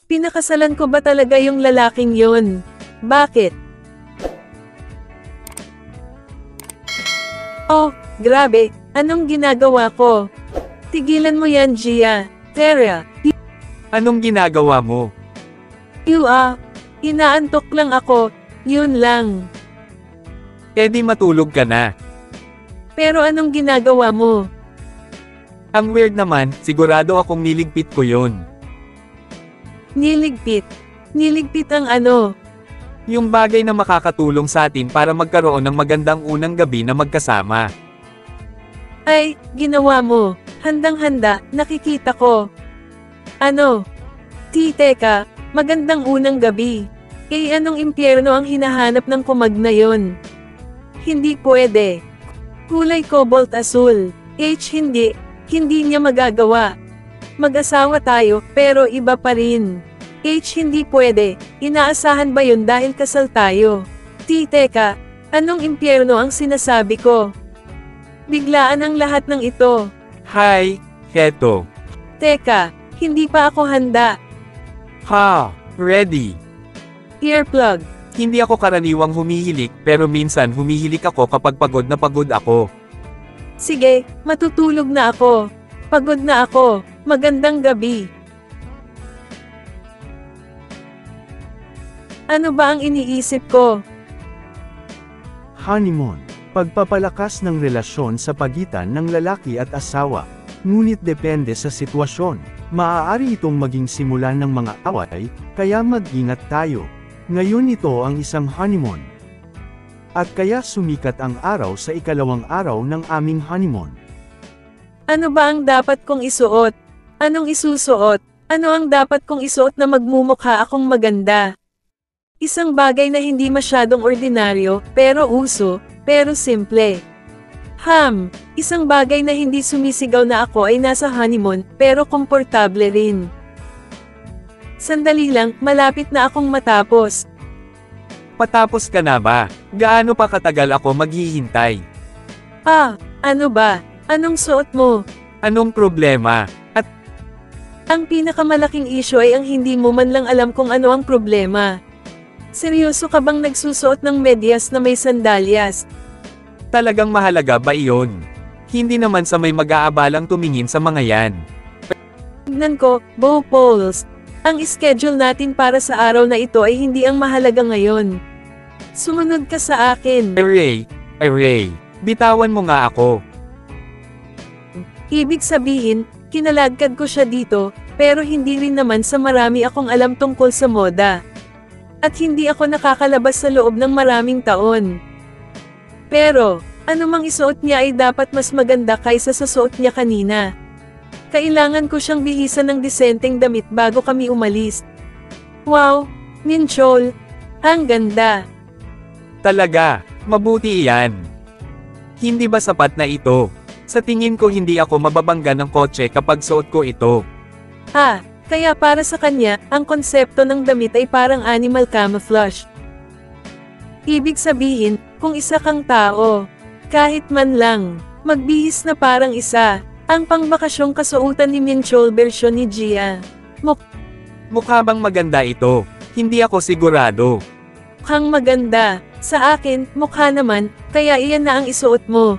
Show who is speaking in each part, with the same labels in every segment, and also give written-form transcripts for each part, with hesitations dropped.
Speaker 1: Pinakasalan ko ba talaga yung lalaking yun? Bakit? Oh, grabe, anong ginagawa ko? Tigilan mo yan, Gia. Tara.
Speaker 2: Anong ginagawa mo?
Speaker 1: Inaantok lang ako, yun lang.
Speaker 2: Eh di matulog ka na.
Speaker 1: Pero anong ginagawa mo?
Speaker 2: Ang weird naman, sigurado akong niligpit ko yun.
Speaker 1: Niligpit? Niligpit ang ano?
Speaker 2: Yung bagay na makakatulong sa atin para magkaroon ng magandang unang gabi na magkasama.
Speaker 1: Ay, ginawa mo. Handang-handa, nakikita ko. Ano? Teka, magandang unang gabi. Eh anong impyerno ang hinahanap ng kumag na yon? Hindi pwede. Kulay cobalt asul. Hindi niya magagawa. Mag-asawa tayo, pero iba pa rin. Hindi pwede. Inaasahan ba yun dahil kasal tayo? Teka, anong impyerno ang sinasabi ko? Biglaan ang lahat ng ito.
Speaker 2: Hi, heto.
Speaker 1: Teka, hindi pa ako handa.
Speaker 2: Ha, ready.
Speaker 1: Earplug.
Speaker 2: Hindi ako karaniwang humihilik, pero minsan humihilik ako kapag pagod na pagod ako.
Speaker 1: Sige, matutulog na ako. Pagod na ako. Magandang gabi. Ano ba ang iniisip ko?
Speaker 3: Honeymoon. Pagpapalakas ng relasyon sa pagitan ng lalaki at asawa. Ngunit depende sa sitwasyon. Maaari itong maging simulan ng mga away, kaya mag-ingat tayo. Ngayon ito ang isang honeymoon. At kaya sumikat ang araw sa ikalawang araw ng aming honeymoon.
Speaker 1: Ano ba ang dapat kong isuot? Anong isusuot? Ano ang dapat kong isuot na magmumukha akong maganda? Isang bagay na hindi masyadong ordinaryo, pero uso, pero simple. Isang bagay na hindi sumisigaw na ako ay nasa honeymoon, pero komportable rin. Sandali lang, malapit na akong matapos.
Speaker 2: Patapos ka na ba? Gaano pa katagal ako maghihintay?
Speaker 1: Ano ba? Anong suot mo?
Speaker 2: Anong problema? At
Speaker 1: ang pinakamalaking issue ay ang hindi mo man lang alam kung ano ang problema. Seryoso ka bang nagsusuot ng medyas na may sandalyas?
Speaker 2: talagang mahalaga ba iyon? Hindi naman sa may mag-aabalang tumingin sa mga yan.
Speaker 1: Tignan ko, Bo Pauls. Ang schedule natin para sa araw na ito ay hindi ang mahalaga ngayon. Sumunod ka sa akin.
Speaker 2: Ray, bitawan mo nga ako.
Speaker 1: Ibig sabihin, kinalagkad ko siya dito, pero hindi rin naman sa marami akong alam tungkol sa moda. At hindi ako nakakalabas sa loob ng maraming taon. Pero, anumang isuot niya ay dapat mas maganda kaysa sa suot niya kanina. Kailangan ko siyang bihisan ng disenteng damit bago kami umalis. Wow, Minchol, ang ganda.
Speaker 2: Talaga, mabuti iyan. Hindi ba sapat na ito? Sa tingin ko hindi ako mababangga ng kotse kapag suot ko ito.
Speaker 1: Kaya para sa kanya, ang konsepto ng damit ay parang animal camouflage. Ibig sabihin, kung isa kang tao, kahit man lang, magbihis na parang isa, ang pangbakasyong kasuotan ni Minchol version ni Gia.
Speaker 2: Mukha bang maganda ito? Hindi ako sigurado.
Speaker 1: Mukhang maganda. Sa akin, mukha naman, kaya iyan na ang isuot mo.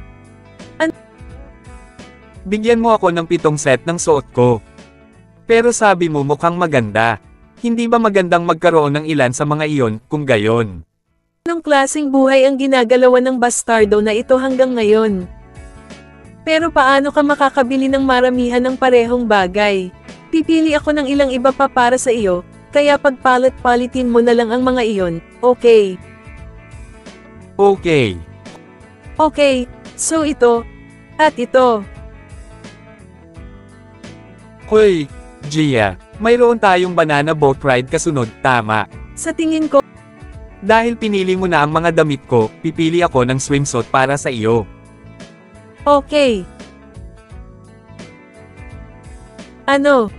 Speaker 2: Bigyan mo ako ng 7 set ng suot ko. Pero sabi mo mukhang maganda. Hindi ba magandang magkaroon ng ilan sa mga iyon, kung gayon?
Speaker 1: Anong klaseng buhay ang ginagalawan ng bastardo na ito hanggang ngayon? Pero paano ka makakabili ng maramihan ng parehong bagay? Pipili ako ng ilang iba pa para sa iyo, kaya pagpalit-palitin mo na lang ang mga iyon, okay?
Speaker 2: Okay.
Speaker 1: Okay, so ito, at ito.
Speaker 2: Hoy, Gia, mayroon tayong banana boat ride kasunod, tama?
Speaker 1: Sa tingin ko,
Speaker 2: Dahil pinili mo na ang mga damit ko, pipili ako ng swimsuit para sa iyo.
Speaker 1: okay. Ano?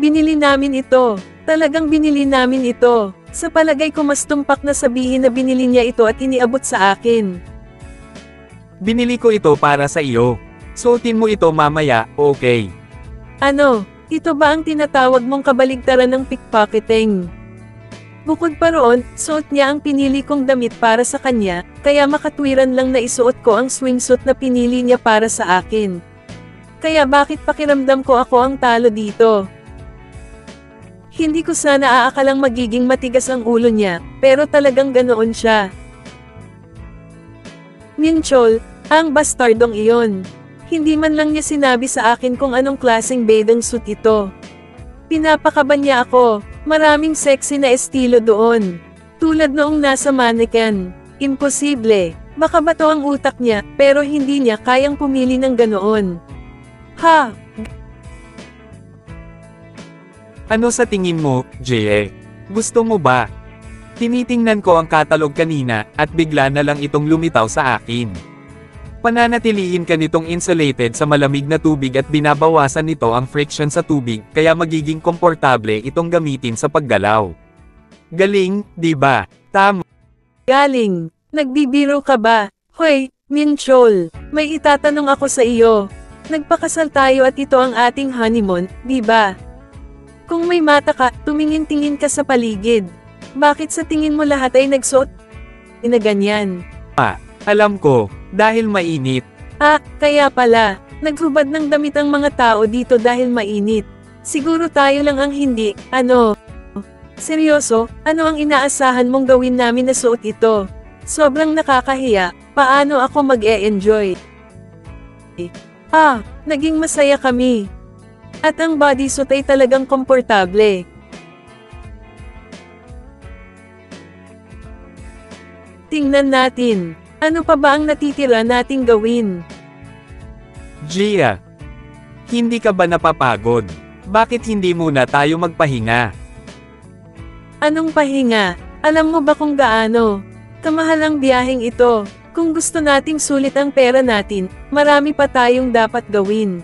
Speaker 1: Binili namin ito. Talagang binili namin ito. Sa palagay ko mas tumpak na sabihin na binili niya ito at iniabot sa akin.
Speaker 2: Binili ko ito para sa iyo. Suotin mo ito mamaya, okay?
Speaker 1: Ano? Ito ba ang tinatawag mong kabaligtaran ng pickpocketing? Bukod pa roon, suot niya ang pinili kong damit para sa kanya, kaya makatwiran lang na isuot ko ang swimsuit na pinili niya para sa akin. Kaya bakit pakiramdam ko ako ang talo dito? Hindi ko sana aakalang magiging matigas ang ulo niya, pero talagang ganoon siya. Ninchol, ang bastardong iyon. Hindi man lang niya sinabi sa akin kung anong klaseng bathing suit ito. Pinapakaban niya ako, maraming sexy na estilo doon. Tulad noong nasa mannequin. Imposible, baka bato ang utak niya, pero hindi niya kayang pumili ng ganoon. Ha?
Speaker 2: Ano sa tingin mo, Jie? Gusto mo ba? Tinitingnan ko ang katalog kanina, at bigla na lang itong lumitaw sa akin. Pananatilihin ka nitong insulated sa malamig na tubig at binabawasan nito ang friction sa tubig, kaya magiging komportable itong gamitin sa paggalaw. Galing, di ba? Tama.
Speaker 1: Galing. Nagbibiro ka ba? Hoy, Minchol, may itatanong ako sa iyo. Nagpakasal tayo at ito ang ating honeymoon, di ba? Kung may mata ka, tumingin-tingin ka sa paligid. Bakit sa tingin mo lahat ay nagsuot na ganyan?
Speaker 2: Alam ko, dahil mainit.
Speaker 1: Kaya pala, naghubad ng damit ang mga tao dito dahil mainit. Siguro tayo lang ang hindi, ano? Seryoso, ano ang inaasahan mong gawin namin na suot ito? Sobrang nakakahiya, paano ako mag-e-enjoy? Naging masaya kami. At ang bodysuit ay talagang komportable. Tingnan natin. Ano pa ba ang natitira nating gawin?
Speaker 2: Gia, hindi ka ba napapagod? Bakit hindi muna tayo magpahinga?
Speaker 1: Anong pahinga? Alam mo ba kung gaano kamahal ang biyaheng ito? Kung gusto nating sulit ang pera natin, marami pa tayong dapat gawin.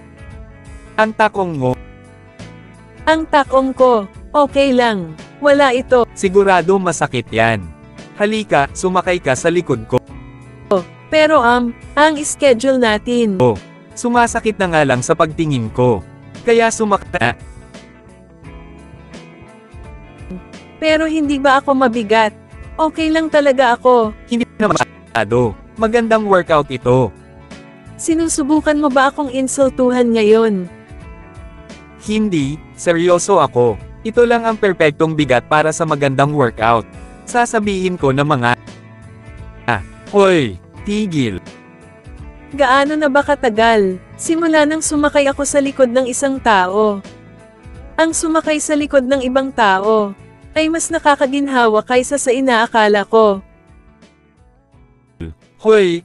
Speaker 2: Ang takong mo.
Speaker 1: Ang takong ko, okay lang. Wala ito.
Speaker 2: Sigurado masakit yan. Halika, sumakay ka sa likod ko.
Speaker 1: Pero ang schedule natin.
Speaker 2: Sumasakit na nga lang sa pagtingin ko. Kaya sumakta.
Speaker 1: Pero hindi ba ako mabigat? Okay lang talaga ako.
Speaker 2: Hindi na masyado. Magandang workout ito.
Speaker 1: Sinusubukan mo ba akong insultuhan ngayon?
Speaker 2: Hindi, seryoso ako. Ito lang ang perpektong bigat para sa magandang workout. Sasabihin ko na mga hoy, tigil.
Speaker 1: Gaano na ba katagal? Simula nang sumakay ako sa likod ng isang tao. Ang sumakay sa likod ng ibang tao ay mas nakakaginhawa kaysa sa inaakala ko.
Speaker 2: Hoy,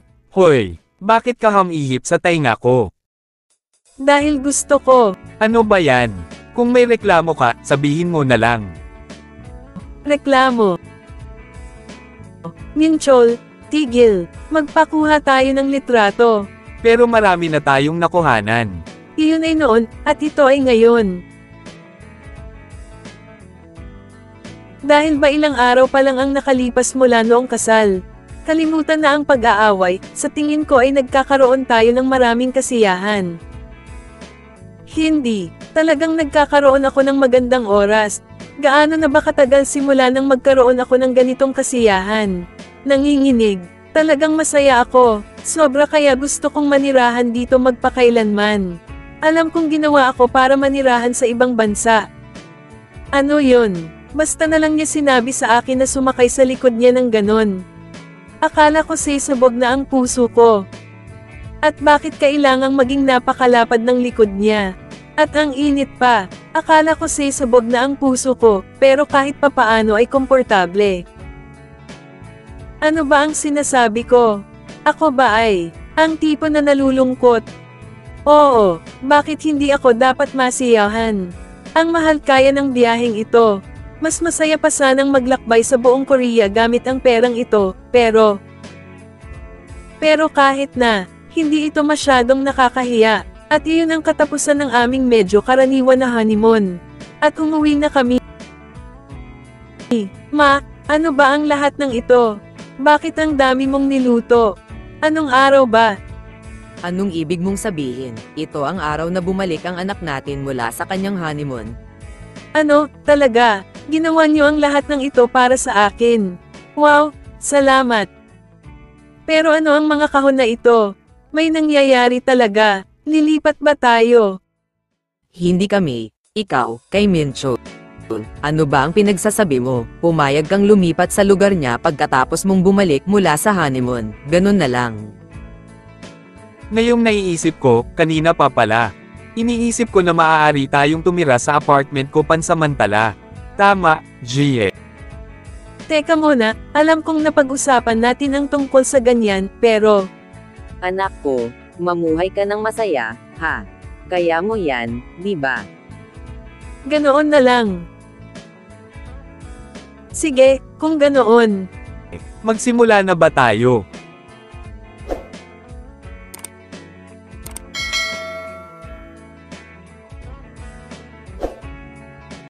Speaker 2: bakit ka humihip sa tainga ko?
Speaker 1: Dahil gusto ko.
Speaker 2: Ano ba yan? Kung may reklamo ka, sabihin mo na lang.
Speaker 1: Reklamo. Minchol, tigil. Magpakuha tayo ng litrato.
Speaker 2: Pero marami na tayong nakuhanan.
Speaker 1: Iyon ay noon, at ito ay ngayon. Dahil ba ilang araw pa lang ang nakalipas mula noong kasal? Kalimutan na ang pag-aaway, sa tingin ko ay nagkakaroon tayo ng maraming kasiyahan. Hindi, talagang nagkakaroon ako ng magandang oras. Gaano na ba katagal simula nang magkaroon ako ng ganitong kasiyahan? Nanginginig, talagang masaya ako, sobra kaya gusto kong manirahan dito magpakailanman. Alam kong ginawa ako para manirahan sa ibang bansa. Ano yun? Basta na lang niya sinabi sa akin na sumakay sa likod niya ng ganon. Akala ko sisabog na ang puso ko. At bakit kailangang maging napakalapad ng likod niya? At ang init pa, akala ko sisabog na ang puso ko, pero kahit papaano ay komportable. Ano ba ang sinasabi ko? Ako ba ay ang tipo na nalulungkot? Oo, bakit hindi ako dapat masiyahan? Ang mahal kaya ng biyaheng ito. Mas masaya pa sanang maglakbay sa buong Korea gamit ang perang ito, pero kahit na, hindi ito masyadong nakakahiya, at iyon ang katapusan ng aming medyo karaniwan na honeymoon. At umuwi na kami. Ma, ano ba ang lahat ng ito? Bakit ang dami mong niluto? Anong araw ba?
Speaker 4: Anong ibig mong sabihin? Ito ang araw na bumalik ang anak natin mula sa kanyang honeymoon.
Speaker 1: Ano, talaga? Ginawa niyo ang lahat ng ito para sa akin. Wow, salamat. Pero ano ang mga kahon na ito? May nangyayari talaga. Lilipat ba tayo?
Speaker 4: Hindi kami, ikaw, kay Mincho. Ano ba ang pinagsasabi mo? Pumayag kang lumipat sa lugar niya pagkatapos mong bumalik mula sa honeymoon. Ganun na lang.
Speaker 2: Ngayong naiisip ko, kanina pa pala. Iniisip ko na maaari tayong tumira sa apartment ko pansamantala. Tama, Jie.
Speaker 1: Teka muna, alam kong napag-usapan natin ang tungkol sa ganyan, pero...
Speaker 5: Anak ko, mamuhay ka ng masaya, ha? Kaya mo yan, di ba?
Speaker 1: Ganoon na lang. Sige, kung ganoon.
Speaker 2: Magsimula na ba tayo?